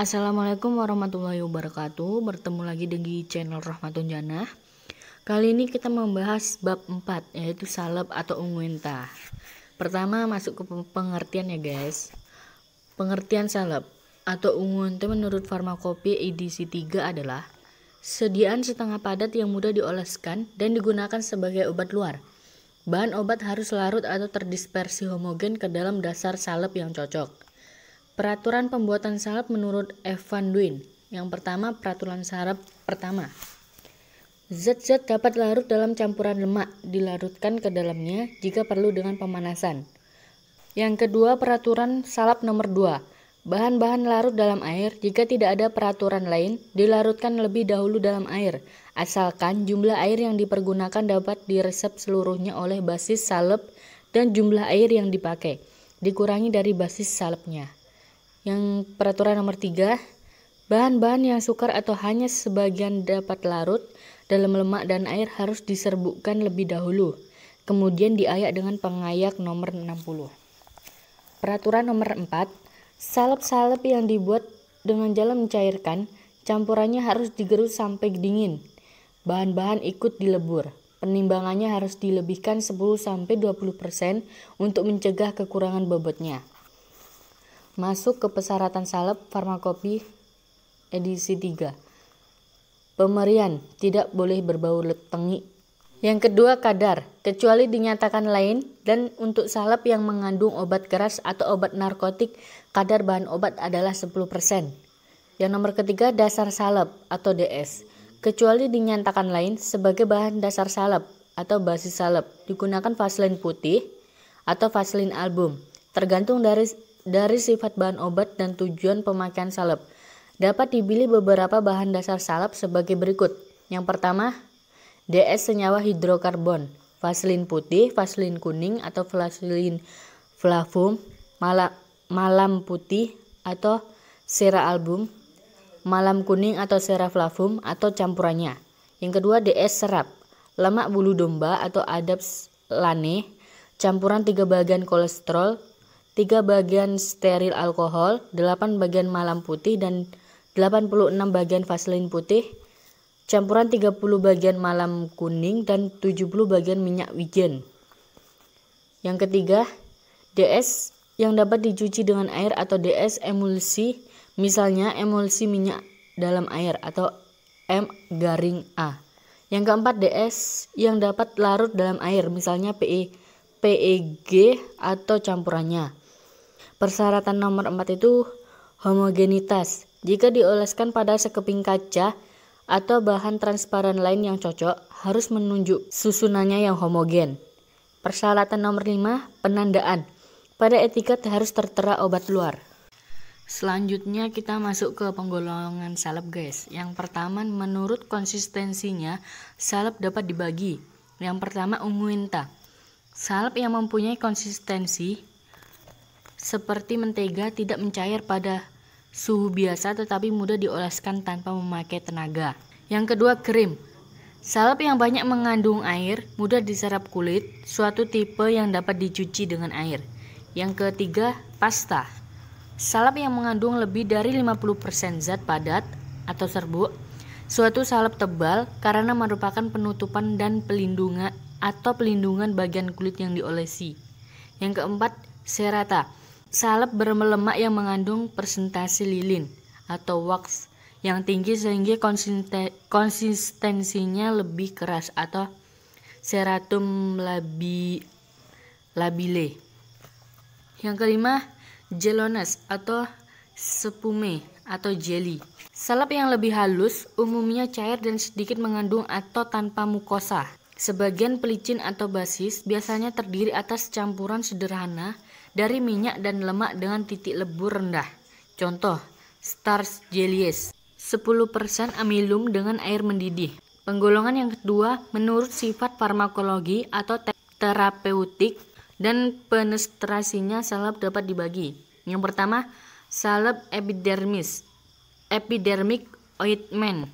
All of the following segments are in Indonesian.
Assalamualaikum warahmatullahi wabarakatuh. Bertemu lagi di channel Rahmatun Jannah. Kali ini kita membahas bab 4, yaitu salep atau unguenta. Pertama masuk ke pengertian ya guys. Pengertian salep atau unguenta menurut Farmakopeia edisi 3 adalah sediaan setengah padat yang mudah dioleskan dan digunakan sebagai obat luar. Bahan obat harus larut atau terdispersi homogen ke dalam dasar salep yang cocok. Peraturan pembuatan salep menurut Evan Duin. Yang pertama, peraturan salep pertama. Zat-zat dapat larut dalam campuran lemak, dilarutkan ke dalamnya jika perlu dengan pemanasan. Yang kedua, peraturan salep nomor 2. Bahan-bahan larut dalam air, jika tidak ada peraturan lain, dilarutkan lebih dahulu dalam air, asalkan jumlah air yang dipergunakan dapat diresep seluruhnya oleh basis salep dan jumlah air yang dipakai dikurangi dari basis salepnya. Yang peraturan nomor 3, bahan-bahan yang sukar atau hanya sebagian dapat larut dalam lemak dan air harus diserbukkan lebih dahulu, kemudian diayak dengan pengayak nomor 60. Peraturan nomor 4, salep-salep yang dibuat dengan jalan mencairkan, campurannya harus digerus sampai dingin. Bahan-bahan ikut dilebur. Penimbangannya harus dilebihkan 10-20% untuk mencegah kekurangan bobotnya. Masuk ke persyaratan salep Farmakopeia edisi 3. Pemberian tidak boleh berbau tengi. Yang kedua, kadar, kecuali dinyatakan lain, dan untuk salep yang mengandung obat keras atau obat narkotik, kadar bahan obat adalah 10%. Yang nomor ketiga, dasar salep atau DS, kecuali dinyatakan lain, sebagai bahan dasar salep atau basis salep digunakan vaselin putih atau vaselin album, tergantung dari sifat bahan obat dan tujuan pemakaian salep. Dapat dipilih beberapa bahan dasar salep sebagai berikut. Yang pertama, DS senyawa hidrokarbon, vaselin putih, vaselin kuning atau vaselin flavum, malam putih atau sera album, malam kuning atau sera flavum atau campurannya. Yang kedua, DS serap, lemak bulu domba atau adabs lane, campuran 3 bagian kolesterol, 3 bagian steril alkohol, 8 bagian malam putih dan 86 bagian vaselin putih, campuran 30 bagian malam kuning dan 70 bagian minyak wijen. Yang ketiga, DS yang dapat dicuci dengan air atau DS emulsi, misalnya emulsi minyak dalam air atau M-A. Yang keempat, DS yang dapat larut dalam air, misalnya PEG atau campurannya. Persyaratan nomor 4 itu homogenitas. Jika dioleskan pada sekeping kaca atau bahan transparan lain yang cocok, harus menunjuk susunannya yang homogen. Persyaratan nomor 5, penandaan. Pada etiket harus tertera obat luar. Selanjutnya kita masuk ke penggolongan salep guys. Yang pertama, menurut konsistensinya, salep dapat dibagi. Yang pertama, unguenta. Salep yang mempunyai konsistensi seperti mentega, tidak mencair pada suhu biasa tetapi mudah dioleskan tanpa memakai tenaga. Yang kedua, krim. Salep yang banyak mengandung air, mudah diserap kulit, suatu tipe yang dapat dicuci dengan air. Yang ketiga, pasta. Salep yang mengandung lebih dari 50% zat padat atau serbuk, suatu salep tebal karena merupakan penutupan dan pelindungan bagian kulit yang diolesi. Yang keempat, serata. Salep berlemak yang mengandung persentase lilin atau wax yang tinggi sehingga konsistensinya lebih keras atau seratum labile. Yang kelima, gelones atau spume atau jelly. Salep yang lebih halus umumnya cair dan sedikit mengandung atau tanpa mukosa. Sebagian pelicin atau basis biasanya terdiri atas campuran sederhana dari minyak dan lemak dengan titik lebur rendah. Contoh, starch jellies, 10% amilum dengan air mendidih. Penggolongan yang kedua, menurut sifat farmakologi atau terapeutik dan penetrasinya salep dapat dibagi. Yang pertama, salep epidermic ointment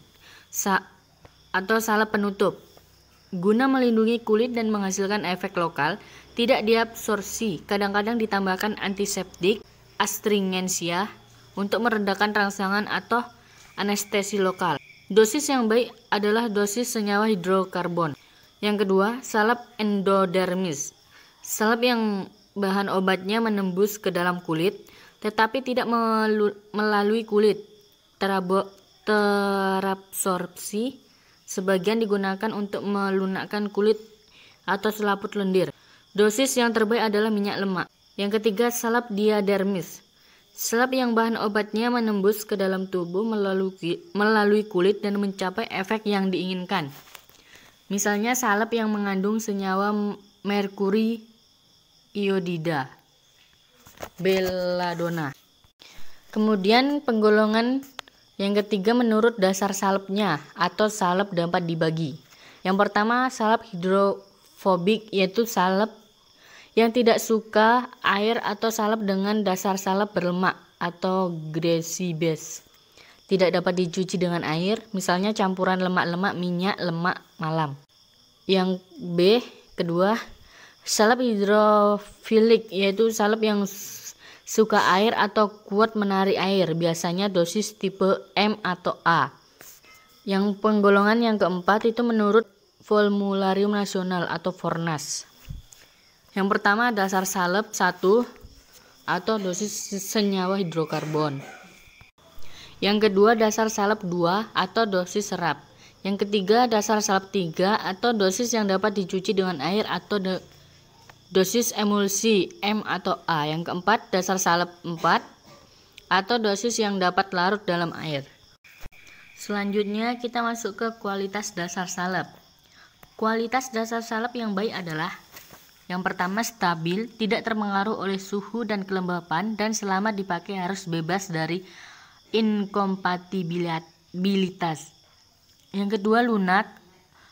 atau salep penutup. Guna melindungi kulit dan menghasilkan efek lokal, tidak diabsorpsi, kadang-kadang ditambahkan antiseptik, astringensia, untuk meredakan rangsangan atau anestesi lokal. Dosis yang baik adalah dosis senyawa hidrokarbon. Yang kedua, salep endodermis. Salep yang bahan obatnya menembus ke dalam kulit, tetapi tidak melalui kulit. Terabsorpsi. Sebagian digunakan untuk melunakkan kulit atau selaput lendir. Dosis yang terbaik adalah minyak lemak. Yang ketiga, salep diadermis. Salep yang bahan obatnya menembus ke dalam tubuh melalui kulit dan mencapai efek yang diinginkan. Misalnya salep yang mengandung senyawa merkuri iodida, belladonna. Kemudian penggolongan yang ketiga menurut dasar salepnya atau salep dapat dibagi. Yang pertama, salep hidrofobik, yaitu salep yang tidak suka air atau salep dengan dasar salep berlemak atau greasy base. Tidak dapat dicuci dengan air, misalnya campuran lemak-lemak, minyak, lemak malam. Yang B, kedua, salep hidrofilik, yaitu salep yang suka air atau kuat menarik air, biasanya dosis tipe M atau A. Yang penggolongan yang keempat itu menurut Formularium Nasional atau Fornas. Yang pertama, dasar salep 1 atau dosis senyawa hidrokarbon. Yang kedua, dasar salep 2 atau dosis serap. Yang ketiga, dasar salep 3 atau dosis yang dapat dicuci dengan air atau dosis emulsi M atau A. Yang keempat, dasar salep 4 atau dosis yang dapat larut dalam air. Selanjutnya kita masuk ke kualitas dasar salep. Kualitas dasar salep yang baik adalah: yang pertama, stabil, tidak terpengaruh oleh suhu dan kelembapan, dan selama dipakai harus bebas dari inkompatibilitas. Yang kedua, lunak,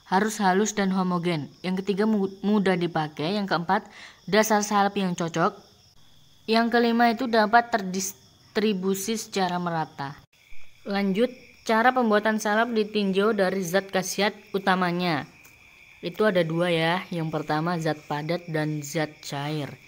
harus halus dan homogen. Yang ketiga, mudah dipakai. Yang keempat, dasar salep yang cocok. Yang kelima itu dapat terdistribusi secara merata. Lanjut, cara pembuatan salep ditinjau dari zat khasiat utamanya. Itu ada dua ya. Yang pertama, zat padat dan zat cair.